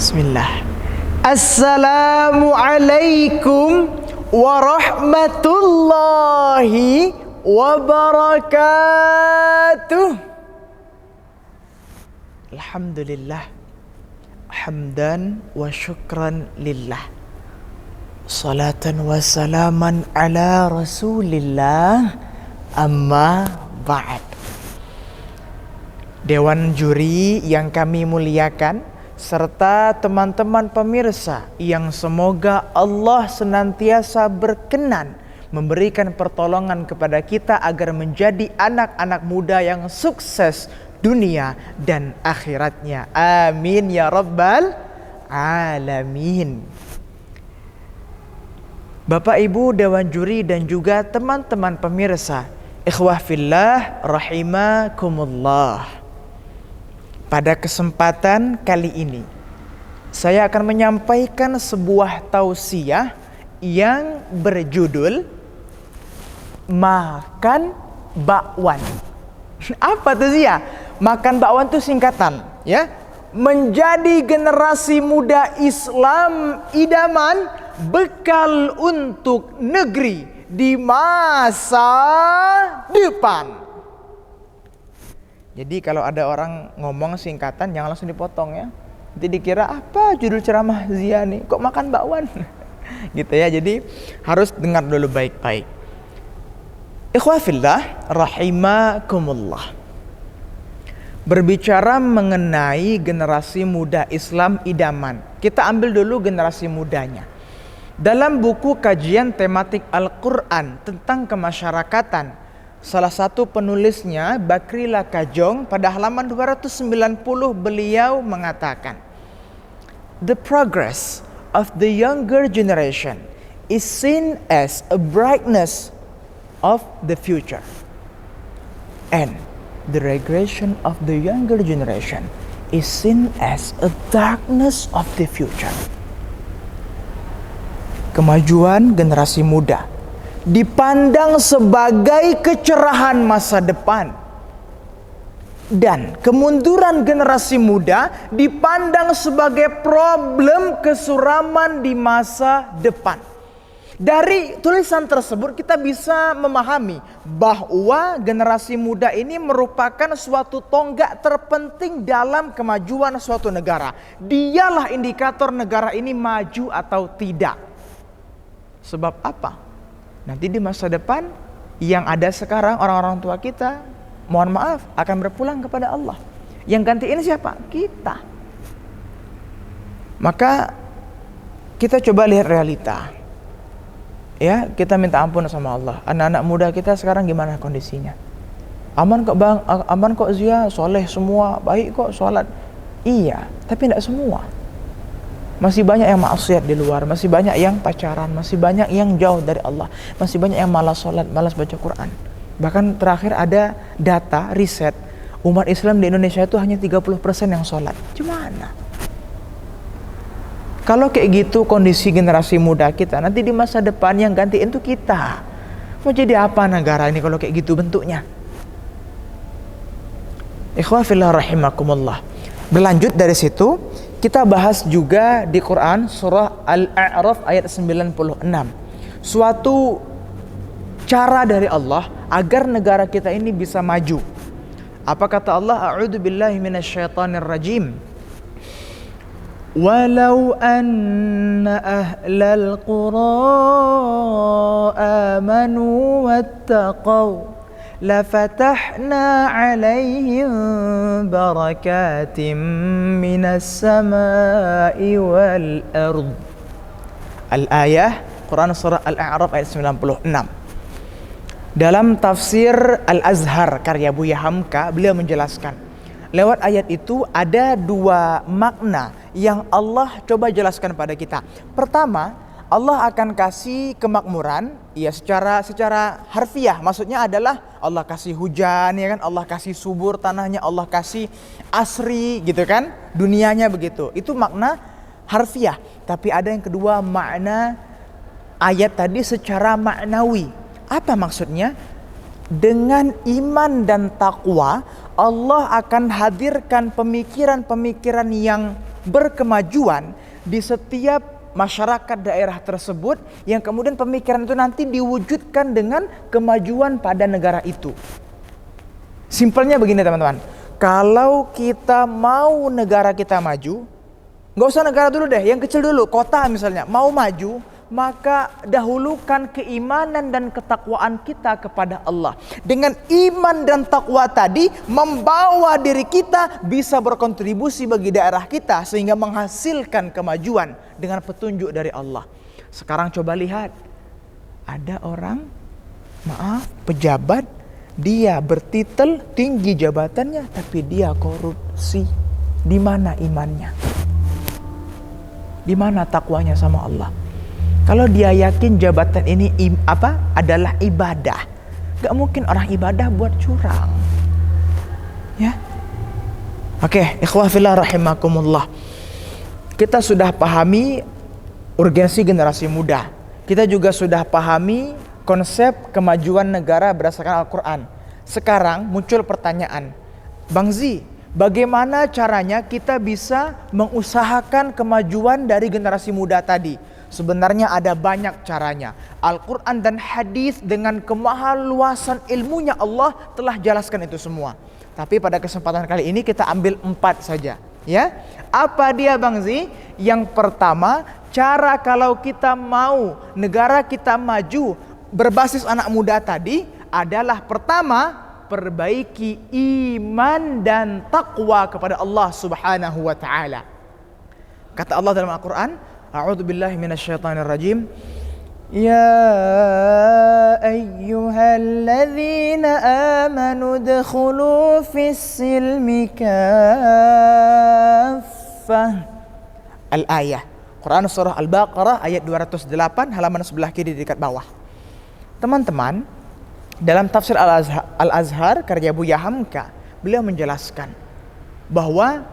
Bismillah. Assalamualaikum warahmatullahi wabarakatuh. Alhamdulillah. Hamdan wa syukran lillah. Salatan wa salaman ala Rasulillah. Amma ba'd. Dewan juri yang kami muliakan, serta teman-teman pemirsa yang semoga Allah senantiasa berkenan memberikan pertolongan kepada kita agar menjadi anak-anak muda yang sukses dunia dan akhiratnya. Amin ya rabbal alamin. Bapak Ibu Dewan Juri dan juga teman-teman pemirsa, ikhwah fillah rahimakumullah. Pada kesempatan kali ini, saya akan menyampaikan sebuah tausiah yang berjudul Makan Bakwan. Apa tausiah? Makan bakwan itu singkatan, ya. Menjadi generasi muda Islam idaman, bekal untuk negeri di masa depan. Jadi kalau ada orang ngomong singkatan jangan langsung dipotong ya. Nanti dikira apa judul ceramah Zia nih, kok makan bakwan? Gitu ya. Jadi harus dengar dulu baik-baik. Ikhwah fillah rahimakumullah. Berbicara mengenai generasi muda Islam idaman, kita ambil dulu generasi mudanya. Dalam buku kajian tematik Al-Quran tentang kemasyarakatan, salah satu penulisnya, Bakri Lakajong, pada halaman 290 beliau mengatakan, "The progress of the younger generation is seen as a brightness of the future, and the regression of the younger generation is seen as a darkness of the future." Kemajuan generasi muda dipandang sebagai kecerahan masa depan, dan kemunduran generasi muda dipandang sebagai problem kesuraman di masa depan. Dari tulisan tersebut kita bisa memahami bahwa generasi muda ini merupakan suatu tonggak terpenting dalam kemajuan suatu negara. Dialah indikator negara ini maju atau tidak. Sebab apa? Nanti di masa depan yang ada sekarang orang-orang tua kita, mohon maaf, akan berpulang kepada Allah. Yang gantiin siapa? Kita. Maka kita coba lihat realita. Ya, kita minta ampun sama Allah. Anak-anak muda kita sekarang gimana kondisinya? Aman kok Bang? Aman kok Zia? Soleh semua, baik kok, sholat. Iya, tapi tidak semua. Masih banyak yang maksiat di luar, masih banyak yang pacaran, masih banyak yang jauh dari Allah, masih banyak yang malas sholat, malas baca Quran. Bahkan terakhir ada data riset, umat Islam di Indonesia itu hanya 30% yang sholat. Gimana? Kalau kayak gitu kondisi generasi muda kita, nanti di masa depan yang gantiin itu kita. Mau jadi apa negara ini kalau kayak gitu bentuknya? Ikhwah fillah rahimakumullah. Berlanjut dari situ, kita bahas juga di Quran surah Al-A'raf ayat 96. Suatu cara dari Allah agar negara kita ini bisa maju. Apa kata Allah? A'udzu billahi minasyaitonir rajim. Walau anna ahlal qura amanu wattaqaw lafatahna alaihim barakatim minas samai wal ard. Al-ayah Quran surah Al-A'raf ayat 96. Dalam tafsir Al-Azhar karya Buya Hamka, beliau menjelaskan lewat ayat itu ada dua makna yang Allah coba jelaskan pada kita. Pertama, Allah akan kasih kemakmuran, ya secara harfiah, maksudnya adalah Allah kasih hujan, ya kan, Allah kasih subur tanahnya, Allah kasih asri, gitu kan, dunianya begitu. Itu makna harfiah. Tapi ada yang kedua, makna ayat tadi secara maknawi. Apa maksudnya? Dengan iman dan takwa, Allah akan hadirkan pemikiran-pemikiran yang berkemajuan di setiap masyarakat daerah tersebut, yang kemudian pemikiran itu nanti diwujudkan dengan kemajuan pada negara itu. Simpelnya begini teman-teman, kalau kita mau negara kita maju, nggak usah negara dulu deh, yang kecil dulu, kota misalnya, mau maju, maka dahulukan keimanan dan ketakwaan kita kepada Allah. Dengan iman dan takwa tadi membawa diri kita bisa berkontribusi bagi daerah kita sehingga menghasilkan kemajuan dengan petunjuk dari Allah. Sekarang coba lihat, ada orang, pejabat, dia bertitel tinggi jabatannya tapi dia korupsi. Di mana imannya? Di mana takwanya sama Allah? Kalau dia yakin jabatan ini adalah ibadah, gak mungkin orang ibadah buat curang. Ya, oke, ikhwah fillah rahimakumullah. Kita sudah pahami urgensi generasi muda. Kita juga sudah pahami konsep kemajuan negara berdasarkan Al-Quran. Sekarang muncul pertanyaan, Bang Zi, bagaimana caranya kita bisa mengusahakan kemajuan dari generasi muda tadi? Sebenarnya ada banyak caranya. Al-Quran dan hadis dengan kemahaluasan ilmunya Allah telah jelaskan itu semua. Tapi pada kesempatan kali ini kita ambil 4 saja. Ya, apa dia Bang Zi? Yang pertama, cara kalau kita mau negara kita maju berbasis anak muda tadi adalah pertama, perbaiki iman dan takwa kepada Allah Subhanahu wa taala. Kata Allah dalam Al-Quran, A'udzu billahi minasyaitonir rajim. Ya ayyuhalladzina amanu udkhulu fis-silmi kaffah. Al-ayah. Quran surah Al-Baqarah ayat 208 halaman sebelah kiri di dekat bawah. Teman-teman, dalam tafsir Al-Azhar karya Buya Hamka, beliau menjelaskan bahwa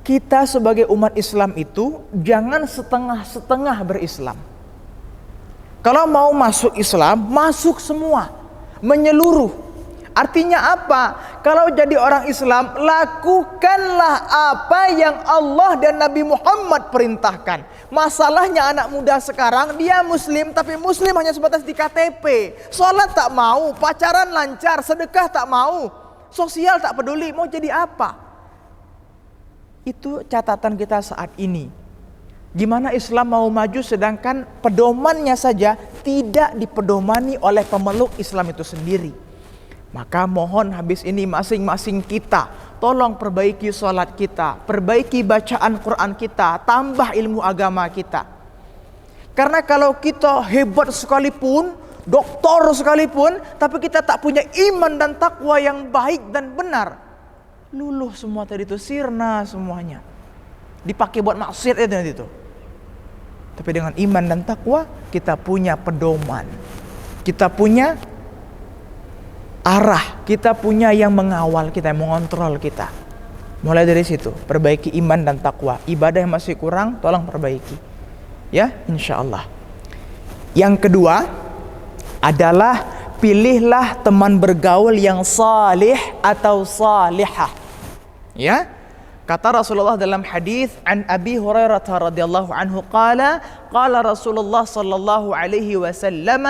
kita sebagai umat Islam itu jangan setengah-setengah berislam. Kalau mau masuk Islam, masuk semua, menyeluruh. Artinya apa? Kalau jadi orang Islam, lakukanlah apa yang Allah dan Nabi Muhammad perintahkan. Masalahnya anak muda sekarang, dia muslim, tapi muslim hanya sebatas di KTP. Sholat tak mau, pacaran lancar, sedekah tak mau, sosial tak peduli, mau jadi apa? Itu catatan kita saat ini. Gimana Islam mau maju sedangkan pedomannya saja tidak dipedomani oleh pemeluk Islam itu sendiri. Maka mohon habis ini masing-masing kita tolong perbaiki sholat kita, perbaiki bacaan Quran kita, tambah ilmu agama kita. Karena kalau kita hebat sekalipun, doktor sekalipun, tapi kita tak punya iman dan takwa yang baik dan benar, luluh semua tadi itu, sirna semuanya, dipakai buat maksiat itu. Tapi dengan iman dan takwa kita punya pedoman, kita punya arah, kita punya yang mengawal kita, yang mengontrol kita. Mulai dari situ, perbaiki iman dan takwa. Ibadah yang masih kurang, tolong perbaiki. Ya, insya Allah. Yang kedua adalah pilihlah teman bergaul yang salih atau salihah. Ya, kata Rasulullah dalam hadis an Abi Hurairah radhiyallahu anhu qala Rasulullah sallallahu alaihi wasallam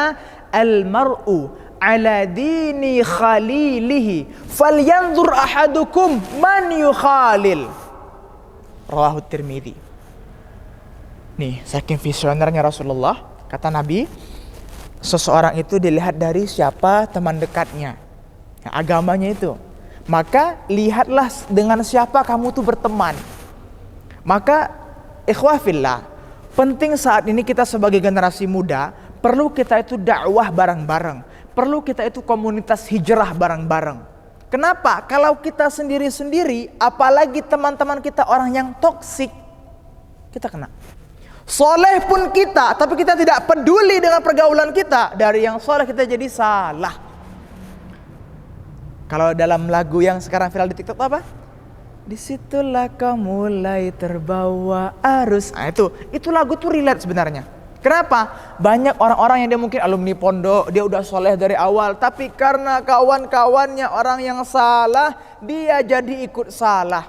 al-mar'u ala dini khalilihi falyanzur ahadukum man yukhalil. Rawahu Tirmidzi. Nih, saking visionernya Rasulullah, kata Nabi, seseorang itu dilihat dari siapa teman dekatnya, agamanya itu. Maka lihatlah dengan siapa kamu tuh berteman. Maka ikhwah fillah, penting saat ini kita sebagai generasi muda perlu kita itu dakwah bareng-bareng. Perlu kita itu komunitas hijrah bareng-bareng. Kenapa? Kalau kita sendiri-sendiri, apalagi teman-teman kita orang yang toksik, kita kena. Soleh pun kita, tapi kita tidak peduli dengan pergaulan kita. Dari yang soleh kita jadi salah. Kalau dalam lagu yang sekarang viral di TikTok apa? Disitulah kau mulai terbawa arus. Nah, itu lagu tuh relate sebenarnya. Kenapa? Banyak orang-orang yang dia mungkin alumni pondok, dia udah soleh dari awal, tapi karena kawan-kawannya orang yang salah, dia jadi ikut salah.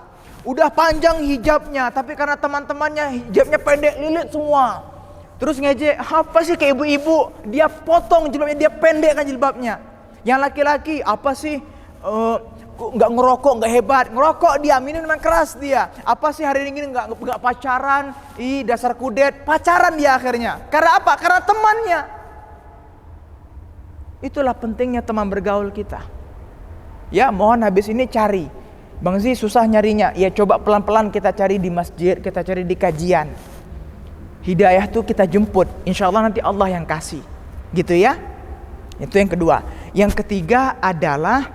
udah panjang hijabnya, tapi karena teman-temannya hijabnya pendek lilit semua. Terus ngejek, apa sih kayak ibu-ibu, dia potong jilbabnya, dia pendekkan jilbabnya. Yang laki-laki, apa sih nggak ngerokok, nggak hebat, ngerokok dia, minuman keras dia. Apa sih hari ini nggak pacaran, dasar kudet, pacaran dia akhirnya. Karena apa? Karena temannya. Itulah pentingnya teman bergaul kita. Ya, mohon habis ini cari. Bang Zi susah nyarinya. Ya coba pelan-pelan kita cari di masjid, kita cari di kajian. Hidayah tuh kita jemput. Insya Allah nanti Allah yang kasih. Gitu ya. Itu yang kedua. Yang ketiga adalah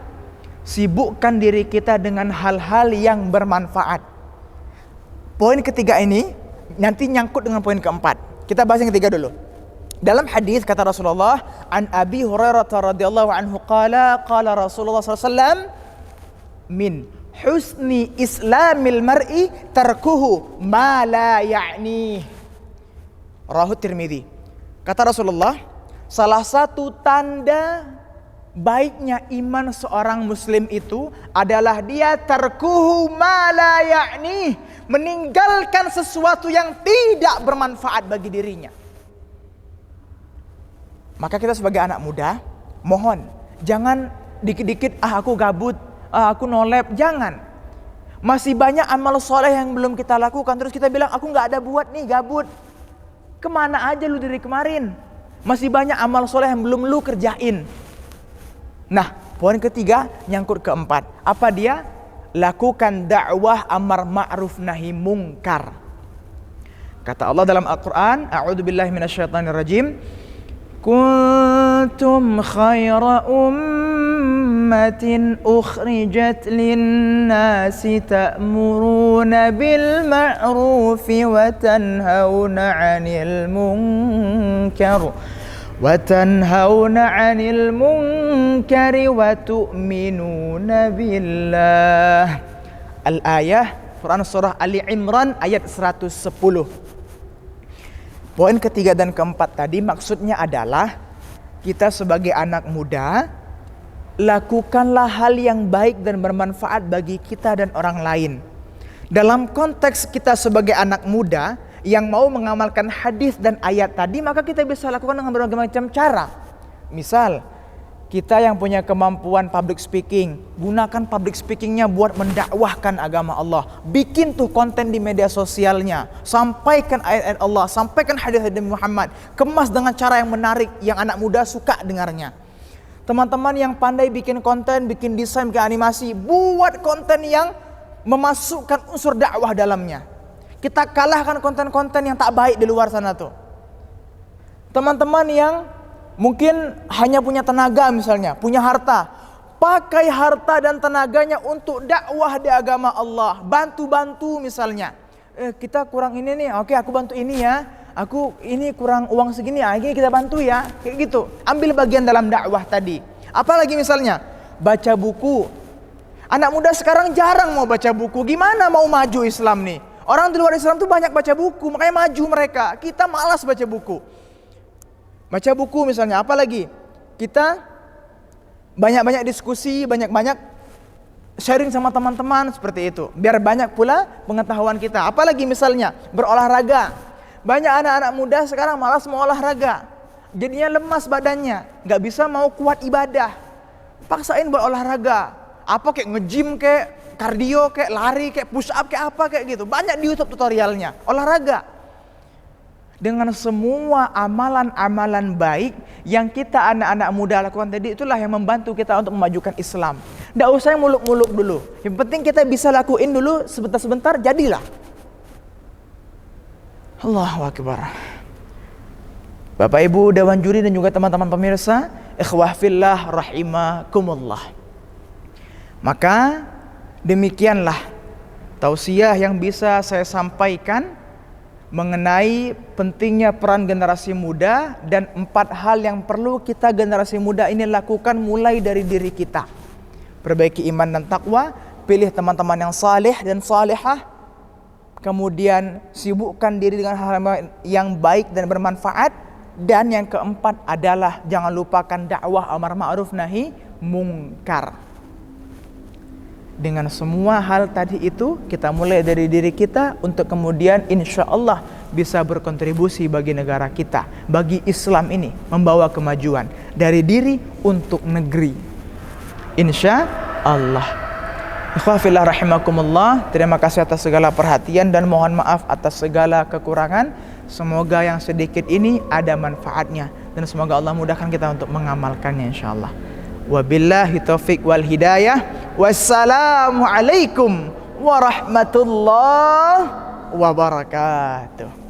sibukkan diri kita dengan hal-hal yang bermanfaat. Poin ketiga ini nanti nyangkut dengan poin keempat. Kita bahas yang ketiga dulu. Dalam hadis kata Rasulullah, an Abi Hurairah radhiyallahu anhu qala Rasulullah sallallahu alaihi wasallam, min husni islamil mar'i tarkuhu ma la ya'ni. Rawahu Tirmidzi. Kata Rasulullah, salah satu tanda baiknya iman seorang muslim itu adalah dia tarkuhu ma la ya'ni, meninggalkan sesuatu yang tidak bermanfaat bagi dirinya. Maka kita sebagai anak muda, mohon jangan dikit-dikit aku gabut, aku nolep, jangan. Masih banyak amal soleh yang belum kita lakukan, terus kita bilang aku nggak ada buat nih, gabut. Kemana aja lu dari kemarin? Masih banyak amal soleh yang belum lu kerjain. Nah, poin ketiga nyangkut keempat. Apa dia? Lakukan dakwah amar ma'ruf nahi mungkar. Kata Allah dalam Al-Quran, a'udzubillahi minasyaitonirrajim, kuntum khaira ummatin ukhrijat linnasi ta'muruna bil ma'rufi wa tanhauna 'anil munkar wa tu'minuna billah. Al-ayah Quran surah Ali Imran ayat 110. Poin ketiga dan keempat tadi maksudnya adalah kita sebagai anak muda, lakukanlah hal yang baik dan bermanfaat bagi kita dan orang lain. Dalam konteks kita sebagai anak muda yang mau mengamalkan hadis dan ayat tadi, maka kita bisa lakukan dengan berbagai macam cara. Misal, kita yang punya kemampuan public speaking, gunakan public speakingnya buat mendakwahkan agama Allah. Bikin tuh konten di media sosialnya, sampaikan ayat-ayat Allah, sampaikan hadis-hadis Muhammad, kemas dengan cara yang menarik, yang anak muda suka dengarnya. Teman-teman yang pandai bikin konten, bikin desain, bikin animasi, buat konten yang memasukkan unsur dakwah dalamnya. Kita kalahkan konten-konten yang tak baik di luar sana tuh. Teman-teman yang mungkin hanya punya tenaga misalnya, punya harta, pakai harta dan tenaganya untuk dakwah di agama Allah. Bantu-bantu misalnya, kita kurang ini nih, oke aku bantu ini ya. Aku ini kurang uang segini, ini kita bantu ya. Kayak gitu, ambil bagian dalam dakwah tadi. Apalagi misalnya, baca buku. Anak muda sekarang jarang mau baca buku. Gimana mau maju Islam nih? Orang di luar Islam tuh banyak baca buku, makanya maju mereka. Kita malas baca buku. Baca buku misalnya, apalagi kita banyak-banyak diskusi, banyak-banyak sharing sama teman-teman seperti itu, biar banyak pula pengetahuan kita. Apalagi misalnya berolahraga. Banyak anak-anak muda sekarang malas mau olahraga, jadinya lemas badannya, nggak bisa mau kuat ibadah. Paksain buat olahraga, apa kayak nge-gym, kayak kardio, kayak lari, kayak push up, kayak apa kayak gitu. Banyak di YouTube tutorialnya olahraga. Dengan semua amalan-amalan baik yang kita anak-anak muda lakukan tadi, itulah yang membantu kita untuk memajukan Islam. Nggak usah yang muluk-muluk dulu. Yang penting kita bisa lakuin dulu sebentar-sebentar, jadilah. Allahu Akbar. Bapak Ibu Dewan Juri dan juga teman-teman pemirsa, ikhwah fillah rahimakumullah. Maka demikianlah tausiah yang bisa saya sampaikan mengenai pentingnya peran generasi muda dan 4 hal yang perlu kita generasi muda ini lakukan mulai dari diri kita. Perbaiki iman dan takwa, pilih teman-teman yang saleh dan salihah, kemudian sibukkan diri dengan hal-hal yang baik dan bermanfaat, dan yang keempat adalah jangan lupakan dakwah amar ma'ruf nahi mungkar. dengan semua hal tadi itu, kita mulai dari diri kita untuk kemudian insya Allah bisa berkontribusi bagi negara kita, bagi Islam ini, membawa kemajuan dari diri untuk negeri. Insya Allah. Ikhwafillah rahimakumullah, terima kasih atas segala perhatian dan mohon maaf atas segala kekurangan. Semoga yang sedikit ini ada manfaatnya dan semoga Allah mudahkan kita untuk mengamalkannya insyaallah. Wabillahi taufiq wal hidayah. Wassalamualaikum warahmatullahi wabarakatuh.